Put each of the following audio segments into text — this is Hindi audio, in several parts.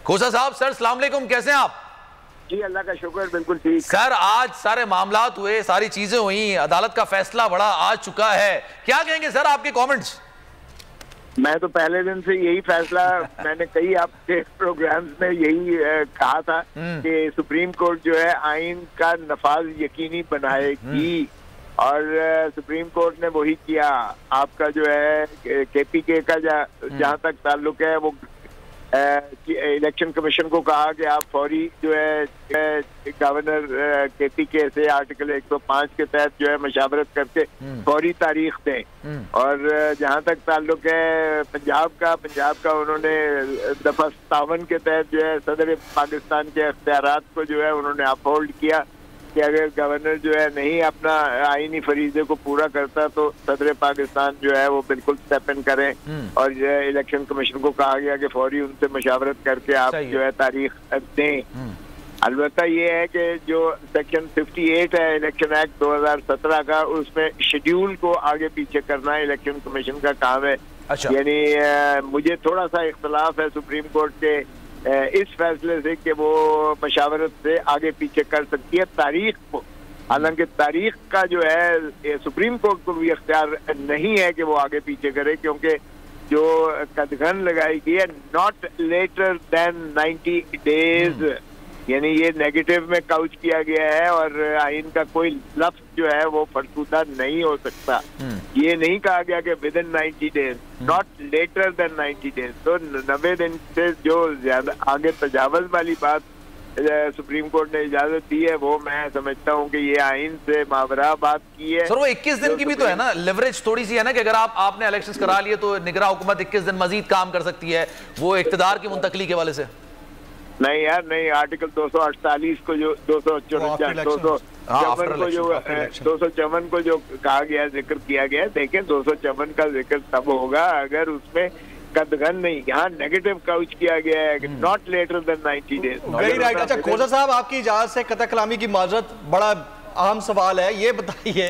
खोसा साहब, सर अस्सलाम वालेकुम, कैसे हैं आप? जी अल्लाह का शुक्र, बिल्कुल ठीक। सर आज सारे मामलात हुए, सारी चीजें हुई, अदालत का फैसला बड़ा आ चुका है, क्या कहेंगे सर आपके कमेंट्स? मैं तो पहले दिन से यही फैसला मैंने कई आपके प्रोग्राम्स में यही कहा था कि सुप्रीम कोर्ट जो है आइन का नफाज यकीनी बनाएगी, और सुप्रीम कोर्ट ने वही किया। आपका जो है केपीके का जहाँ तक ताल्लुक है, वो इलेक्शन कमीशन को कहा कि आप फौरी जो है गवर्नर केपीके से आर्टिकल 105 के तहत जो है मशावरत करके फौरी तारीख दें। और जहाँ तक ताल्लुक है पंजाब का उन्होंने दफा 57 के तहत जो है सदर पाकिस्तान के अख्तियारात को जो है उन्होंने अपहोल्ड किया कि अगर गवर्नर जो है नहीं अपना आईनी फरीजे को पूरा करता तो सदर पाकिस्तान जो है वो बिल्कुल स्टेप इन करें। और इलेक्शन कमीशन को कहा गया कि फौरी उनसे मशावरत करके आप जो है तारीख दें। अलबत्ता ये है कि जो सेक्शन 58 है इलेक्शन एक्ट 2017 का, उसमें शेड्यूल को आगे पीछे करना इलेक्शन कमीशन का काम है। यानी मुझे थोड़ा सा इख्तलाफ है सुप्रीम कोर्ट के इस फैसले से कि वो मशावरत से आगे पीछे कर सकती है तारीख को। हालांकि तारीख का जो है सुप्रीम कोर्ट को भी इख्तियार नहीं है कि वो आगे पीछे करे, क्योंकि जो कदगन लगाई गई है नॉट लेटर देन 90 डेज, यानी ये नेगेटिव में काउच किया गया है और आइन का कोई लफ्ज जो है वो फरसूदा नहीं हो सकता। ये नहीं कहा गया कि within 90 days, not later than 90 days. तो 90 दिन से जो ज्यादा आगे तजावज वाली बात सुप्रीम कोर्ट ने इजाजत दी है, वो मैं समझता हूँ कि ये आइन से मावरा बात की है। सर वो 21 दिन की भी तो है ना, लेवरेज थोड़ी सी है ना कि अगर आपने इलेक्शंस करा लिए तो निगरान हुकूमत 21 दिन मजीद काम कर सकती है, वो इख्तिदार की मुंतकली के वाले से। नहीं यार नहीं, आर्टिकल 248 को जो 254 को जो कहा गया, जिक्र किया गया, देखें 254 का जिक्र तब होगा अगर उसमें कदगन नहीं, यहाँ नेगेटिव काउच किया गया है, not later than 90 days. Very right. अच्छा खोसा साहब, आपकी इजाजत से कतई कलामी की माजरत, बड़ा अहम सवाल है, ये बताइए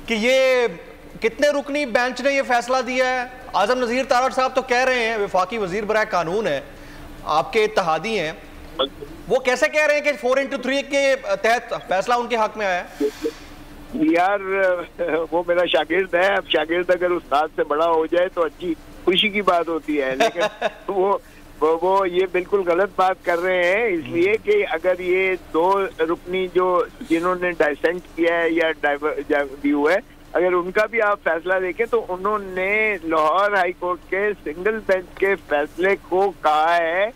कि ये कितने रुकनी बेंच ने ये फैसला दिया है? आजम नजीर तारड़ साहब तो कह रहे हैं, वफाकी वजीर बराए कानून है, आपके इत्तेहादी हैं, वो कैसे कह रहे हैं कि 4x3 के तहत फैसला उनके हक में आया है? यार वो मेरा शागिर्द है, अब शागिर्द अगर उस्ताद से बड़ा हो जाए तो अच्छी खुशी की बात होती है, लेकिन वो ये बिल्कुल गलत बात कर रहे हैं, इसलिए कि अगर ये 2 रुकनी जो जिन्होंने डाइसेंट किया है या व्यू है, अगर उनका भी आप फैसला देखें तो उन्होंने लाहौर हाई कोर्ट के सिंगल बेंच के फैसले को कहा है,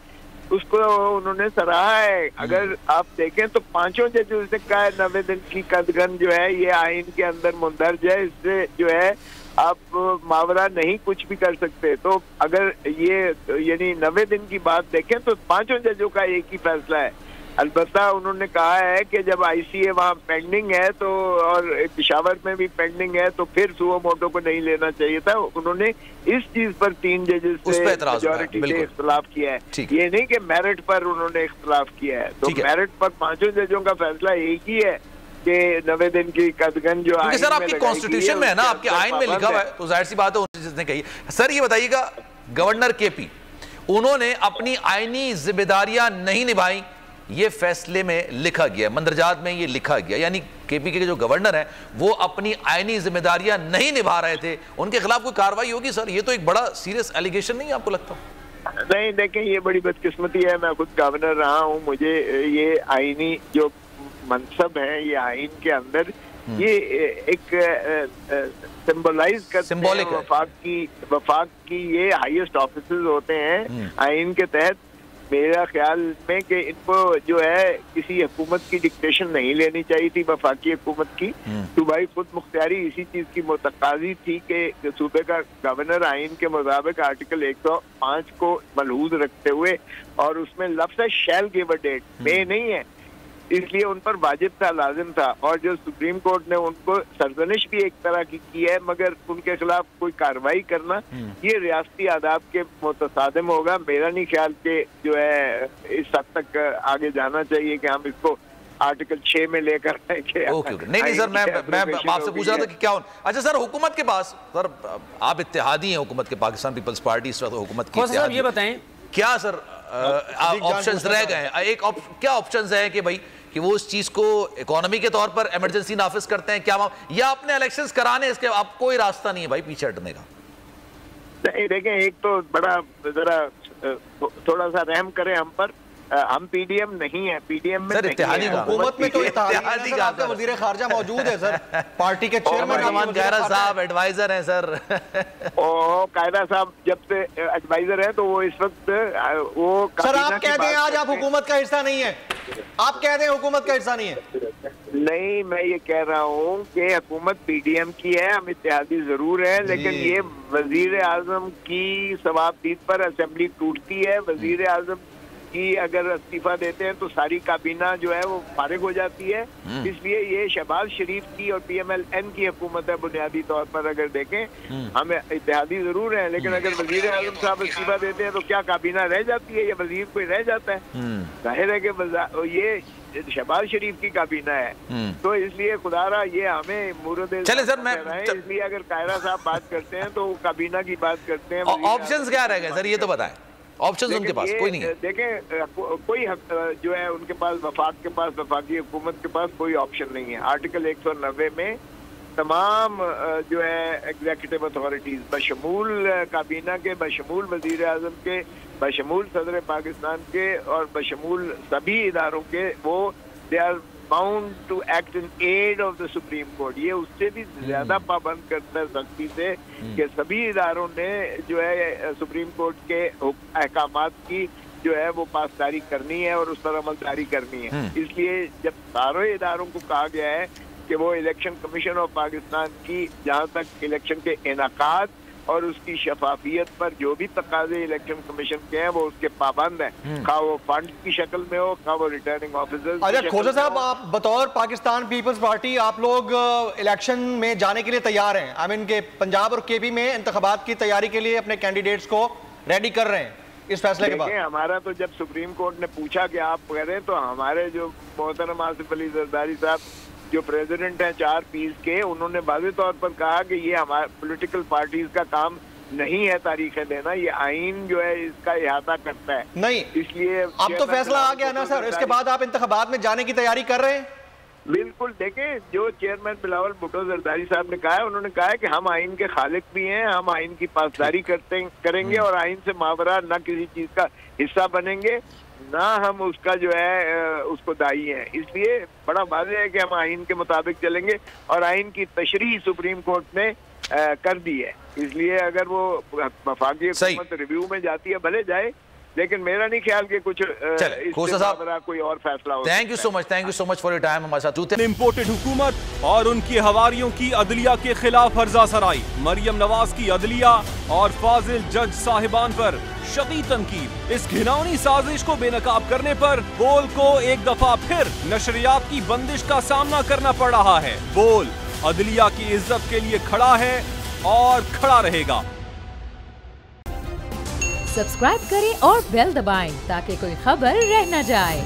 उसको उन्होंने सराहा है। अगर आप देखें तो 5 जजेस ने कहा है 90 दिन की कदगन जो है ये आइन के अंदर मुंदरज है, इससे जो है आप मावरा नहीं कुछ भी कर सकते। तो अगर ये यानी 90 दिन की बात देखें तो 5 जजों का एक ही फैसला है। अलबत्ता उन्होंने कहा है कि जब ICA वहाँ पेंडिंग है तो, और पेशावर में भी पेंडिंग है, तो फिर सुओ मोटो को नहीं लेना चाहिए था। उन्होंने इस चीज पर 3 जजेस से मेजॉरिटी से इख्तलाफ किया है, ये नहीं कि मेरिट पर उन्होंने इख्तलाफ किया है। तो मेरिट पर 5 जजों का फैसला एक ही है कि 90 दिन की कदगन जो आइन सर आपकी कॉन्स्टिट्यूशन में है ना, आपके आइन में लिखा हुआ है, तो जाहिर सी बात है जिसने कही। सर ये बताइएगा, गवर्नर केपी उन्होंने अपनी आईनी जिम्मेदारियां नहीं निभाई, ये फैसले में लिखा गया, मंदरजात में ये लिखा गया, यानी केपी के जो गवर्नर हैं वो अपनी आईनी जिम्मेदारियां नहीं निभा रहे थे, उनके खिलाफ कोई कार्रवाई होगी? सर ये तो एक बड़ा सीरियस एलिगेशन नहीं आपको लगता? नहीं देखें, ये बड़ी बदकिस्मती है, मैं खुद गवर्नर रहा हूँ, मुझे ये आईनी जो मनसब है ये आइन के अंदर ये एक सिंबलाइज करते हैं वफाक की ये हाईएस्ट ऑफिसर्स होते हैं आइन के तहत। मेरा ख्याल में कि इनको जो है किसी हुकूमत की डिक्टेशन नहीं लेनी चाहिए थी, वफाकी हुकूमत की। सूबाई खुद मुख्तियारी इसी चीज की मुतकाजी थी कि सूबे का गवर्नर आइन के मुताबिक आर्टिकल 105 को मलहूज रखते हुए, और उसमें लफ्ज़ है शैल गिव अ डेट, मे नहीं है, इसलिए उन पर वाजिब था, लाजिम था। और जो सुप्रीम कोर्ट ने उनको सरजनिश भी एक तरह की है, मगर उनके खिलाफ कोई कार्रवाई करना ये रियासती आदाब के मुतसादिम होगा। मेरा नहीं ख्याल कि जो है इस हद तक आगे जाना चाहिए कि हम इसको आर्टिकल 6 में लेकर नहीं सर, मैं आपसे पूछ रहा था कि क्या अच्छा सर हुकूमत के पास, सर आप इत्तेहादी हैं हुकूमत के, पाकिस्तान पीपल्स पार्टी इस वक्त हुकूमत की, ये बताएं क्या सर ऑप्शंस रह गए हैं। क्या ऑप्शंस हैं कि भाई कि वो उस चीज को इकोनॉमी के तौर पर इमरजेंसी नाफिज करते हैं, क्या या अपने इलेक्शंस कराने, इसके अब कोई रास्ता नहीं है भाई पीछे हटने का? देखें, एक तो बड़ा जरा थोड़ा सा रहम करें हम पर, हम पीडीएम नहीं है, पीडीएम में इत्तेहादी हुकूमत में तो इत्तेहादी का आपका वजीर खारजा मौजूद है सर, पार्टी के चेयरमैन कायरा साहब एडवाइजर हैं सर। ओ कायरा साहब जब से एडवाइजर हैं तो वो इस वक्त वो सर आप कहते हैं आज आप हुकूमत का हिस्सा नहीं है, आप कहते हैं हुकूमत का हिस्सा नहीं है। नहीं, मैं ये कह रहा हूँ कि हुकूमत पीडीएम की है, हम इत्तेहादी जरूर है, लेकिन ये वजीर आजम की सवाबदीद पर असेंबली टूटती है। वजीर आजम की अगर इस्तीफा देते हैं तो सारी काबीना जो है वो फारिग हो जाती है। इसलिए ये शहबाज शरीफ की और PMLN की हुकूमत है। बुनियादी तौर पर अगर देखें, हम इत्तेहादी जरूर हैं, लेकिन अगर वजीर आजम साहब इस्तीफा देते हैं तो क्या काबीना रह जाती है या वजीर कोई रह जाता है? जाहिर है कि ये शहबाज शरीफ की काबीना है, तो इसलिए खुदारा ये हमें मुरद चले सर, मैं इसलिए अगर कायरा साहब बात करते हैं तो काबीना की बात करते हैं। ऑप्शंस क्या रह गए सर, ये तो बताएं। ऑप्शंस उनके पास कोई नहीं है। देखें, कोई जो है उनके पास वफाकी हुकूमत के पास कोई ऑप्शन नहीं है। आर्टिकल 190 में तमाम जो है एग्जीक्यूटिव अथॉरिटीज बशमूल काबीना के, बशमूल वजीर आजम के, बशमूल सदर पाकिस्तान के और बशमूल सभी इदारों के, वो they are bound to act in aid of the supreme court. ये उससे भी ज्यादा पाबंद करता है सख्ती से कि सभी इदारों ने जो है सुप्रीम कोर्ट के अहकामात की जो है वो पासदारी करनी है और उस पर अमलदारी करनी है। इसलिए जब सारे इदारों को कहा गया है कि वो इलेक्शन कमीशन ऑफ पाकिस्तान की जहाँ तक इलेक्शन के इनाकाद और उसकी शफाफियत पर जो भी तकाजे इलेक्शन कमीशन के हैं वो उसके पाबंद हैं, खा वो फंड की शक्ल में हो, खा वो रिटर्निंग ऑफिसर्स। अच्छा खोजा साहब, आप बतौर पाकिस्तान पीपल्स पार्टी आप लोग इलेक्शन में जाने के लिए तैयार हैं? आई मीन के पंजाब और KP में इंतखाबात की तैयारी के लिए अपने कैंडिडेट्स को रेडी कर रहे हैं इस फैसले के बाद? हमारा तो जब सुप्रीम कोर्ट ने पूछा कि आप करें, तो हमारे जो मोहतरम आसिफ अली जरदारी साहब जो प्रेसिडेंट हैं 4 पीस के, उन्होंने वाज़ेह तौर पर कहा कि ये हमारे पॉलिटिकल पार्टीज का काम नहीं है तारीखें देना, ये आइन जो है इसका इहाता करता है। नहीं, इसलिए अब तो फैसला आ गया ना सर, इसके बाद आप इंतखाबात में जाने की तैयारी कर रहे हैं? बिल्कुल, देखें जो चेयरमैन बिलावल भुट्टो जरदारी साहब ने कहा है, उन्होंने कहा है कि हम आइन के खालिक भी हैं, हम आइन की पासदारी करेंगे और आइन से मावरा न किसी चीज का हिस्सा बनेंगे, ना हम उसका जो है उसको दाई हैं। इसलिए बड़ा वाज़ेह है कि हम आइन के मुताबिक चलेंगे और आइन की तशरीह सुप्रीम कोर्ट ने कर दी है। इसलिए अगर वो वफाकी हुकूमत रिव्यू में जाती है भले जाए, लेकिन मेरा नहीं ख्याल कि कुछ कोई और फैसला हो। Thank you so much for your time. हमारे साथ इम्पोर्टेड हुकूमत और उनकी हवारियों की अदलिया के खिलाफ हर्जा सराई, मरियम नवाज की अदलिया और फाजिल जज साहिबान पर शदीद तनकीद। इस घिनौनी साजिश को बेनकाब करने पर बोल को एक दफा फिर नशरियात की बंदिश का सामना करना पड़ रहा है। बोल अदलिया की इज्जत के लिए खड़ा है और खड़ा रहेगा। सब्सक्राइब करें और बेल दबाएं ताकि कोई खबर रह न जाए।